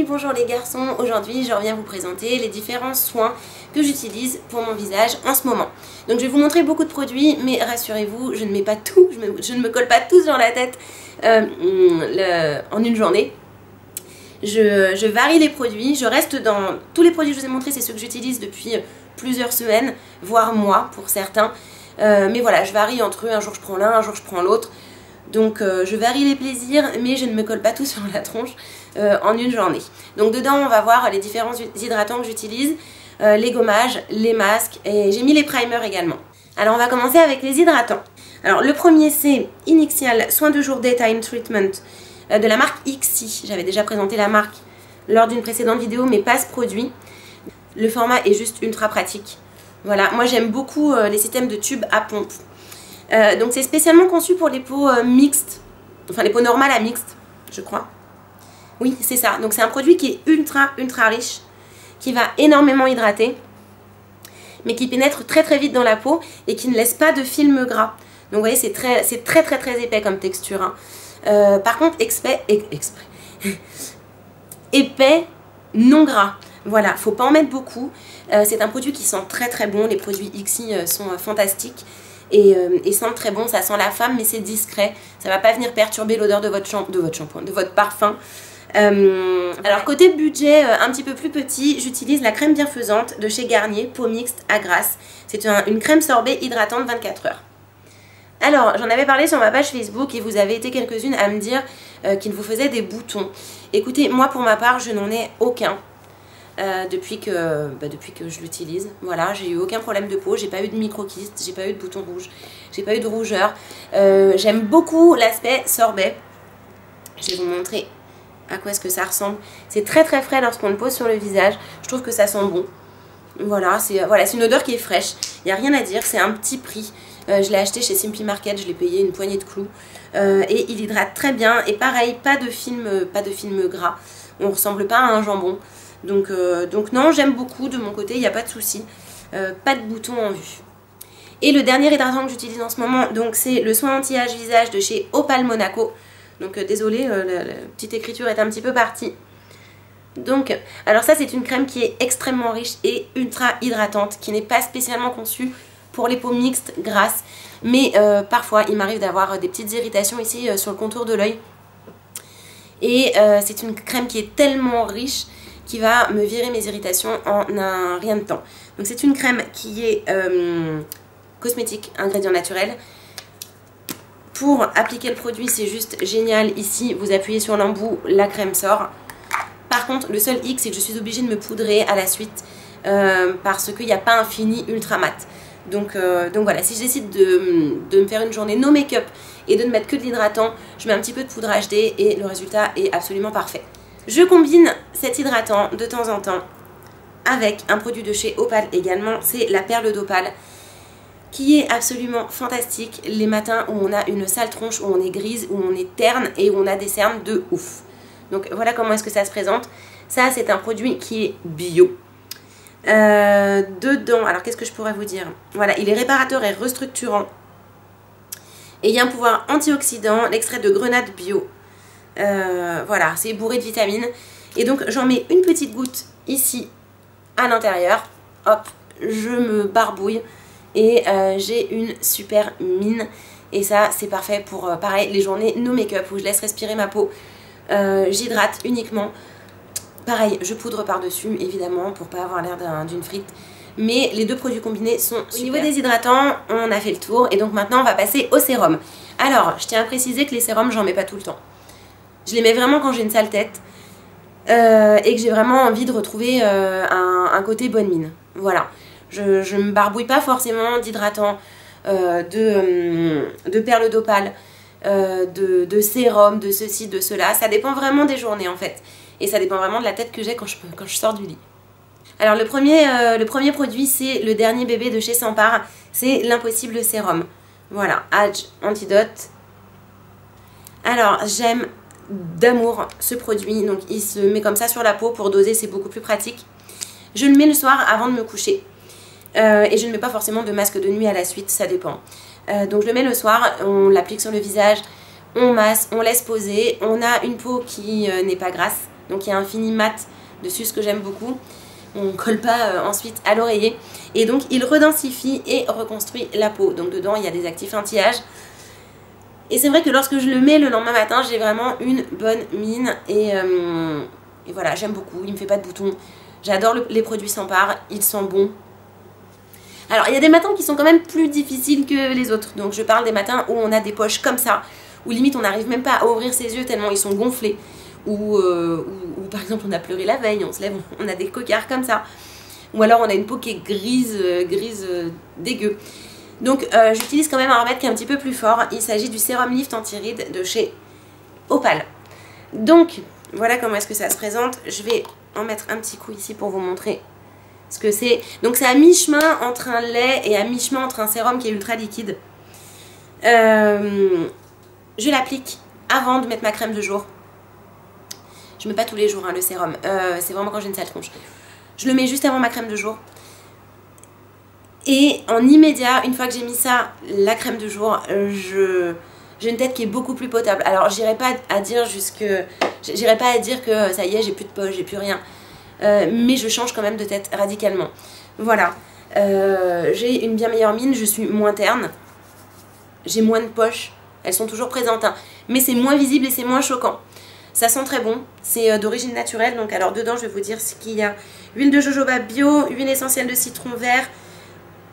filles, bonjour les garçons. Aujourd'hui je reviens vous présenter les différents soins que j'utilise pour mon visage en ce moment. Donc je vais vous montrer beaucoup de produits, mais rassurez-vous, je ne mets pas tout, je ne me colle pas tous dans la tête en une journée. Je varie les produits, je reste dans tous les produits que je vous ai montrés, c'est ceux que j'utilise depuis plusieurs semaines, voire mois pour certains. Mais voilà, je varie entre eux, un jour je prends l'un, un jour je prends l'autre. Donc je varie les plaisirs, mais je ne me colle pas tout sur la tronche en une journée. Donc dedans on va voir les différents hydratants que j'utilise, les gommages, les masques, et j'ai mis les primers également. Alors on va commencer avec les hydratants. Alors le premier c'est Inixial Soin de jour Daytime Treatment de la marque IXI. J'avais déjà présenté la marque lors d'une précédente vidéo, mais pas ce produit. Le format est juste ultra pratique. Voilà, moi j'aime beaucoup les systèmes de tubes à pompe. Donc c'est spécialement conçu pour les peaux mixtes, enfin les peaux normales à mixtes, je crois. Oui, c'est ça. Donc c'est un produit qui est ultra riche, qui va énormément hydrater, mais qui pénètre très vite dans la peau et qui ne laisse pas de film gras. Donc vous voyez, c'est très épais comme texture. Hein. Par contre, épais, non gras. Voilà, faut pas en mettre beaucoup. C'est un produit qui sent très bon. Les produits IXI sont fantastiques. Et sentent très bon, ça sent la femme mais c'est discret, ça va pas venir perturber l'odeur de votre shampoing, de votre parfum. Alors côté budget un petit peu plus petit, j'utilise la crème bienfaisante de chez Garnier, peau mixte à grasse. C'est une crème sorbet hydratante 24 heures. Alors j'en avais parlé sur ma page Facebook et vous avez été quelques-unes à me dire qu'il vous faisait des boutons. Écoutez, moi pour ma part je n'en ai aucun. Depuis que je l'utilise, voilà, j'ai eu aucun problème de peau, j'ai pas eu de micro-kystes, j'ai pas eu de boutons rouges, j'ai pas eu de rougeur. J'aime beaucoup l'aspect sorbet. Je vais vous montrer à quoi est-ce que ça ressemble. C'est très frais lorsqu'on le pose sur le visage. Je trouve que ça sent bon. Voilà, c'est une odeur qui est fraîche. Il n'y a rien à dire, c'est un petit prix. Je l'ai acheté chez Simply Market, je l'ai payé une poignée de clous. Et il hydrate très bien. Et pareil, pas de film gras. On ressemble pas à un jambon. Donc non, j'aime beaucoup de mon côté, il n'y a pas de souci. Pas de boutons en vue. Et le dernier hydratant que j'utilise en ce moment, donc c'est le soin anti-âge visage de chez Opal Monaco. Donc désolée, la petite écriture est un petit peu partie. Donc, alors ça c'est une crème qui est extrêmement riche et ultra hydratante, qui n'est pas spécialement conçue pour les peaux mixtes grasses. Mais parfois il m'arrive d'avoir des petites irritations ici sur le contour de l'œil. Et c'est une crème qui est tellement riche qui va me virer mes irritations en un rien de temps. Donc c'est une crème qui est cosmétique, ingrédient naturel. Pour appliquer le produit, c'est juste génial. Ici, vous appuyez sur l'embout, la crème sort. Par contre, le seul hic, c'est que je suis obligée de me poudrer à la suite parce qu'il n'y a pas un fini ultra mat. Donc voilà, si je décide de me faire une journée no make-up et de ne mettre que de l'hydratant, je mets un petit peu de poudre HD et le résultat est absolument parfait. Je combine cet hydratant de temps en temps avec un produit de chez Opal également, c'est la perle d'Opal, qui est absolument fantastique les matins où on a une sale tronche, où on est grise, où on est terne et où on a des cernes de ouf. Donc voilà comment est-ce que ça se présente. Ça c'est un produit qui est bio. Dedans, alors qu'est-ce que je pourrais vous dire? Voilà, il est réparateur et restructurant. Et il y a un pouvoir antioxydant, l'extrait de grenade bio. Voilà, c'est bourré de vitamines. Et donc j'en mets une petite goutte ici à l'intérieur. Hop, je me barbouille et j'ai une super mine. Et ça c'est parfait pour pareil les journées no make-up où je laisse respirer ma peau. J'hydrate uniquement. Pareil, je poudre par-dessus évidemment pour pas avoir l'air d'une frite. Mais les deux produits combinés sont super. Au niveau des hydratants, on a fait le tour. Et donc maintenant on va passer au sérum. Alors, je tiens à préciser que les sérums j'en mets pas tout le temps. Je les mets vraiment quand j'ai une sale tête et que j'ai vraiment envie de retrouver un côté bonne mine. Voilà. Je me barbouille pas forcément d'hydratant, de perles d'Opal, de sérum, de ceci, de cela. Ça dépend vraiment des journées en fait. Et ça dépend vraiment de la tête que j'ai quand je sors du lit. Alors le premier produit c'est le dernier bébé de chez Sempar. C'est l'Impossible Sérum. Voilà, Age Antidote. Alors j'aime d'amour ce produit, donc il se met comme ça sur la peau pour doser, c'est beaucoup plus pratique. Je le mets le soir avant de me coucher et je ne mets pas forcément de masque de nuit à la suite, ça dépend. Donc je le mets le soir, on l'applique sur le visage, on masse, on laisse poser, on a une peau qui n'est pas grasse, Donc il y a un fini mat dessus, ce que j'aime beaucoup. On ne colle pas ensuite à l'oreiller. Et donc il redensifie et reconstruit la peau. Donc dedans il y a des actifs anti-âge. Et c'est vrai que lorsque je le mets le lendemain matin, j'ai vraiment une bonne mine. Et voilà, j'aime beaucoup. Il ne me fait pas de boutons. J'adore les produits Sampar. Ils sont bons. Alors il y a des matins qui sont quand même plus difficiles que les autres. Donc je parle des matins où on a des poches comme ça. Où limite on n'arrive même pas à ouvrir ses yeux tellement ils sont gonflés. Ou par exemple on a pleuré la veille, on se lève, on a des cocards comme ça. Ou alors on a une peau qui est grise dégueu. Donc j'utilise quand même un remède qui est un petit peu plus fort. Il s'agit du sérum Lift Anti-Rides de chez Opal. Donc voilà comment est-ce que ça se présente. Je vais en mettre un petit coup ici pour vous montrer ce que c'est. Donc c'est à mi-chemin entre un lait et à mi-chemin entre un sérum qui est ultra liquide. Je l'applique avant de mettre ma crème de jour. Je ne mets pas tous les jours hein, le sérum, c'est vraiment quand j'ai une sale tronche. Je le mets juste avant ma crème de jour. Et en immédiat, une fois que j'ai mis ça, la crème de jour, j'ai une tête qui est beaucoup plus potable. Alors j'irai pas à dire que ça y est, j'ai plus de poche, j'ai plus rien. Mais je change quand même de tête radicalement. Voilà. J'ai une bien meilleure mine, je suis moins terne. J'ai moins de poches. Elles sont toujours présentes, hein. Mais c'est moins visible et c'est moins choquant. Ça sent très bon, c'est d'origine naturelle. Donc alors dedans je vais vous dire ce qu'il y a. Huile de jojoba bio, huile essentielle de citron vert,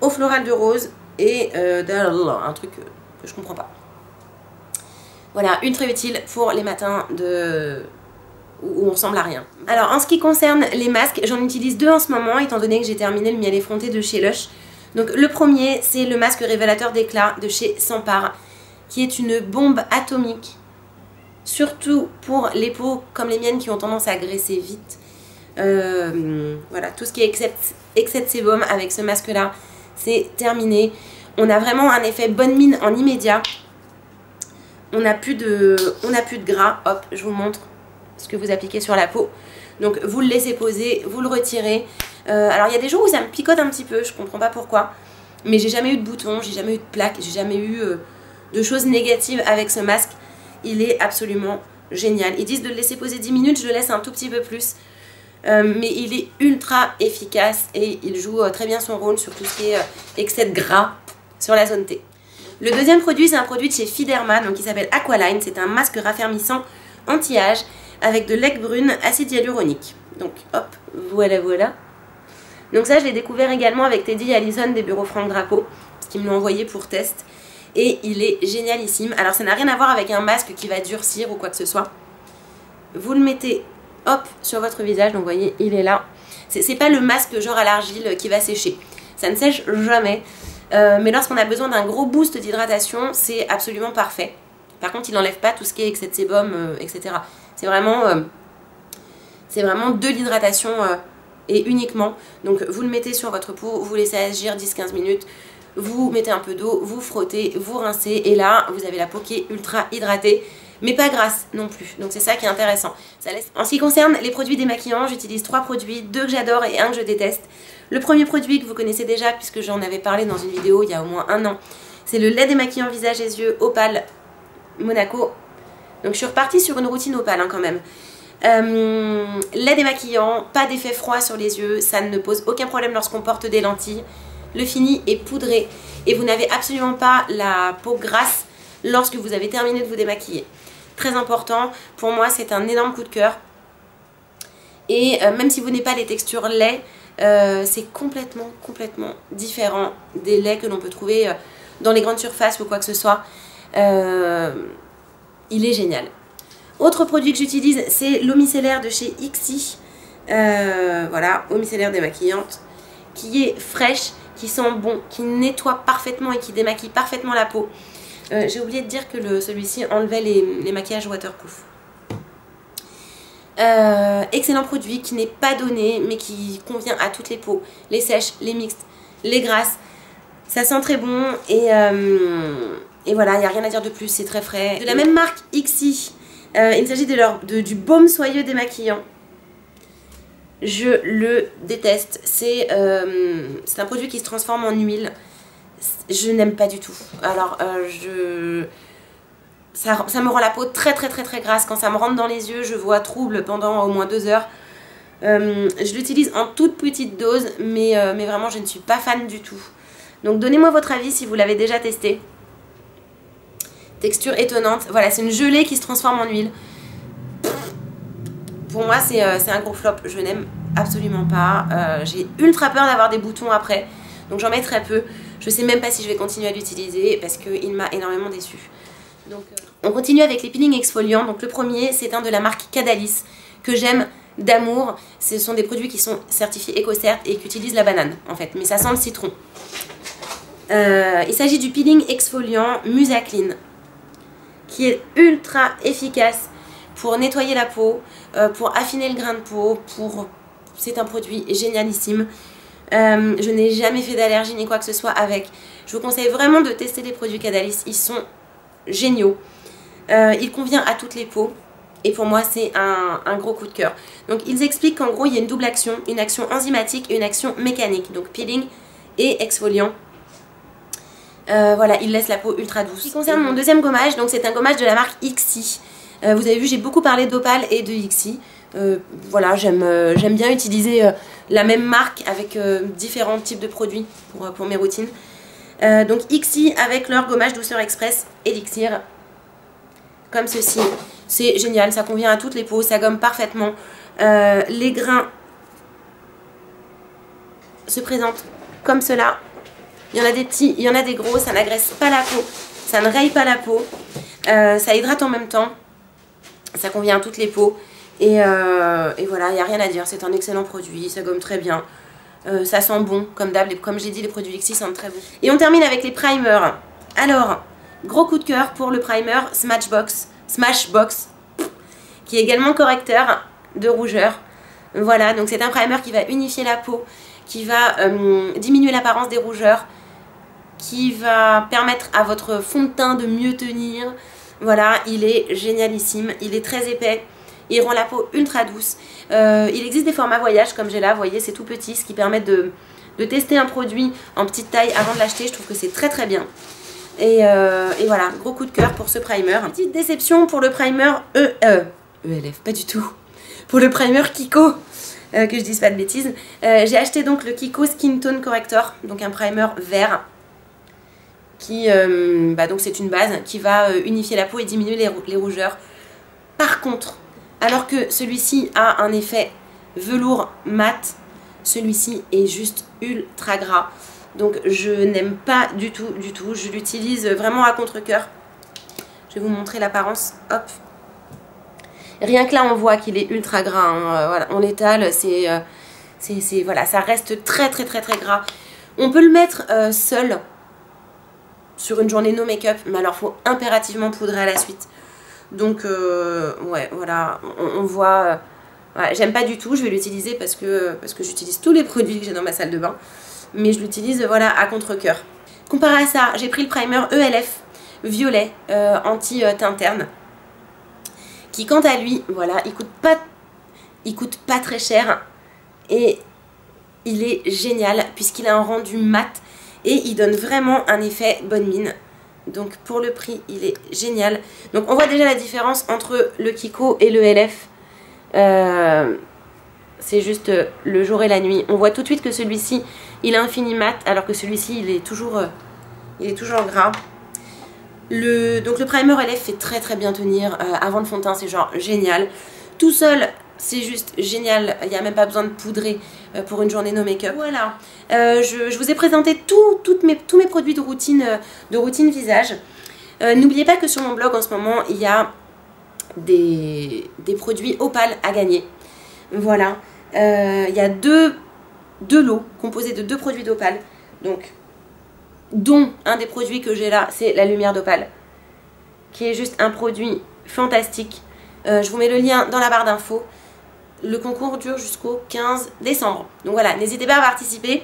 eau florale de rose et un truc que je comprends pas. Voilà, une très utile pour les matins où on ressemble à rien. Alors en ce qui concerne les masques, j'en utilise deux en ce moment étant donné que j'ai terminé le miel effronté de chez Lush. Donc le premier c'est le masque révélateur d'éclat de chez Sampar qui est une bombe atomique. Surtout pour les peaux comme les miennes qui ont tendance à graisser vite. Voilà, tout ce qui est excès de sébum avec ce masque là, c'est terminé. On a vraiment un effet bonne mine en immédiat. On n'a plus de gras. Hop, je vous montre ce que vous appliquez sur la peau. Donc vous le laissez poser, vous le retirez. Alors il y a des jours où ça me picote un petit peu, je comprends pas pourquoi. Mais j'ai jamais eu de boutons, j'ai jamais eu de plaques, j'ai jamais eu de choses négatives avec ce masque. Il est absolument génial. Ils disent de le laisser poser 10 minutes, je le laisse un tout petit peu plus. Mais il est ultra efficace et il joue très bien son rôle sur tout ce qui est excès de gras sur la zone T. Le deuxième produit, c'est un produit de chez Fiderma, donc il s'appelle Aqualine. C'est un masque raffermissant anti-âge avec de lait brune, acide hyaluronique. Donc hop, voilà. Donc ça, je l'ai découvert également avec Teddy et Alison des bureaux Franck Drapeau, parce qu'ils me l'ont envoyé pour test. Et il est génialissime. Alors ça n'a rien à voir avec un masque qui va durcir ou quoi que ce soit. Vous le mettez hop sur votre visage, donc vous voyez il est là. C'est pas le masque genre à l'argile qui va sécher. Ça ne sèche jamais. Mais lorsqu'on a besoin d'un gros boost d'hydratation, c'est absolument parfait. Par contre il n'enlève pas tout ce qui est excès de sébum, etc. C'est vraiment de l'hydratation et uniquement. Donc vous le mettez sur votre peau, vous laissez agir 10-15 minutes. Vous mettez un peu d'eau, vous frottez, vous rincez et là vous avez la peau qui est ultra hydratée mais pas grasse non plus, donc c'est ça qui est intéressant. En ce qui concerne les produits démaquillants, j'utilise 3 produits, 2 que j'adore et 1 que je déteste. Le premier produit que vous connaissez déjà puisque j'en avais parlé dans une vidéo il y a au moins 1 an, c'est le lait démaquillant visage et yeux Opal Monaco. Donc je suis repartie sur une routine Opal hein, quand même. Lait démaquillant, pas d'effet froid sur les yeux, ça ne pose aucun problème lorsqu'on porte des lentilles. Le fini est poudré et vous n'avez absolument pas la peau grasse lorsque vous avez terminé de vous démaquiller. Très important, pour moi c'est un énorme coup de cœur. Et même si vous n'avez pas les textures lait, c'est complètement différent des laits que l'on peut trouver dans les grandes surfaces ou quoi que ce soit. Il est génial. Autre produit que j'utilise, c'est l'eau micellaire de chez Ixi. Voilà, eau micellaire démaquillante, qui est fraîche, qui sent bon, qui nettoie parfaitement et qui démaquille parfaitement la peau. J'ai oublié de dire que celui-ci enlevait les maquillages waterproof. Excellent produit qui n'est pas donné mais qui convient à toutes les peaux, les sèches, les mixtes, les grasses. Ça sent très bon et voilà, il n'y a rien à dire de plus, c'est très frais. De la même marque Ixi, il s'agit du baume soyeux démaquillant. Je le déteste. C'est un produit qui se transforme en huile. Je n'aime pas du tout. Alors, ça me rend la peau très grasse. Quand ça me rentre dans les yeux, je vois trouble pendant au moins 2 heures. Je l'utilise en toute petite dose, mais vraiment je ne suis pas fan du tout. Donc donnez-moi votre avis si vous l'avez déjà testé. Texture étonnante. Voilà, c'est une gelée qui se transforme en huile. Pour moi, c'est un gros flop. Je n'aime absolument pas. J'ai ultra peur d'avoir des boutons après. Donc j'en mets très peu. Je sais même pas si je vais continuer à l'utiliser parce qu'il m'a énormément déçue. Donc, on continue avec les peelings exfoliants. Donc le premier, c'est un de la marque Cadalis que j'aime d'amour. Ce sont des produits qui sont certifiés EcoCert et qui utilisent la banane en fait. Mais ça sent le citron. Il s'agit du peeling exfoliant Musa Clean, qui est ultra efficace pour nettoyer la peau, pour affiner le grain de peau, c'est un produit génialissime. Je n'ai jamais fait d'allergie ni quoi que ce soit avec. Je vous conseille vraiment de tester les produits Cadalis, ils sont géniaux. Il convient à toutes les peaux et pour moi c'est un gros coup de cœur. Donc ils expliquent qu'en gros il y a une double action, une action enzymatique et une action mécanique, donc peeling et exfoliant. Voilà, il laisse la peau ultra douce. En ce qui concerne mon deuxième gommage, donc c'est un gommage de la marque Ixi. Vous avez vu, j'ai beaucoup parlé d'Opal et de Ixi. Voilà, j'aime bien utiliser la même marque avec différents types de produits pour mes routines. Donc Ixi avec leur gommage douceur express Elixir, comme ceci. C'est génial, ça convient à toutes les peaux, ça gomme parfaitement. Les grains se présentent comme cela. Il y en a des petits, il y en a des gros, ça n'agresse pas la peau, ça ne raye pas la peau, ça hydrate en même temps, ça convient à toutes les peaux. Et voilà, il n'y a rien à dire, c'est un excellent produit, ça gomme très bien, ça sent bon, comme d'hab, comme j'ai dit, les produits Lixi sentent très bon. Et on termine avec les primers. Alors, gros coup de cœur pour le primer Smashbox, qui est également correcteur de rougeur. Voilà, donc c'est un primer qui va unifier la peau, qui va diminuer l'apparence des rougeurs, qui va permettre à votre fond de teint de mieux tenir. Voilà, il est génialissime, il est très épais, il rend la peau ultra douce. Il existe des formats voyage comme j'ai là, vous voyez c'est tout petit, ce qui permet de tester un produit en petite taille avant de l'acheter. Je trouve que c'est très bien. Et voilà, gros coup de cœur pour ce primer. Petite déception pour le primer ELF, pas du tout. Pour le primer Kiko, que je dise pas de bêtises. J'ai acheté donc le Kiko Skin Tone Corrector, donc un primer vert. Qui, donc c'est une base qui va unifier la peau et diminuer les rougeurs. Par contre, alors que celui-ci a un effet velours mat, celui-ci est juste ultra gras. Donc je n'aime pas du tout, je l'utilise vraiment à contre-cœur. Je vais vous montrer l'apparence, hop. Rien que là on voit qu'il est ultra gras, hein. Voilà, on l'étale, voilà, ça reste très gras. On peut le mettre seul sur une journée no make-up, mais alors il faut impérativement poudrer à la suite. Donc ouais, voilà, on voit, ouais, j'aime pas du tout, je vais l'utiliser parce que j'utilise tous les produits que j'ai dans ma salle de bain, mais je l'utilise voilà à contre-cœur. Comparé à ça, j'ai pris le primer ELF violet anti-teint terne, qui quant à lui, voilà, il coûte pas très cher et il est génial puisqu'il a un rendu mat. Et il donne vraiment un effet bonne mine. Donc pour le prix, il est génial. Donc on voit déjà la différence entre le Kiko et le LF. C'est juste le jour et la nuit. On voit tout de suite que celui-ci, il a un fini mat, alors que celui-ci, il est toujours gras. Donc le primer LF fait très bien tenir. Avant le fond de teint, c'est genre génial. Tout seul, c'est juste génial. Il n'y a même pas besoin de poudrer pour une journée no make-up. Voilà. Je vous ai présenté tous mes produits de routine visage. N'oubliez pas que sur mon blog en ce moment, il y a des produits Opal à gagner. Voilà. Il y a deux lots composés de 2 produits d'Opal. Donc, dont un des produits que j'ai là, c'est la lumière d'Opal, qui est juste un produit fantastique. Je vous mets le lien dans la barre d'infos. Le concours dure jusqu'au 15 décembre. Donc voilà, n'hésitez pas à participer.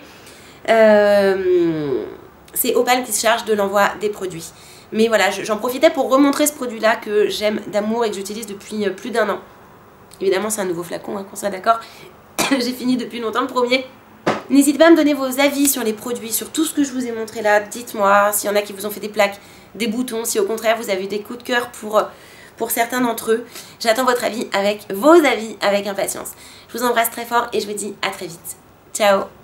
C'est Opal qui se charge de l'envoi des produits. Mais voilà, j'en profitais pour remontrer ce produit-là que j'aime d'amour et que j'utilise depuis plus d'1 an. Évidemment, c'est un nouveau flacon, hein, qu'on soit d'accord. J'ai fini depuis longtemps le premier. N'hésitez pas à me donner vos avis sur les produits, sur tout ce que je vous ai montré là. Dites-moi s'il y en a qui vous ont fait des plaques. des boutons, si au contraire vous avez des coups de cœur pour certains d'entre eux. J'attends votre avis avec vos avis avec impatience. Je vous embrasse très fort et je vous dis à très vite. Ciao!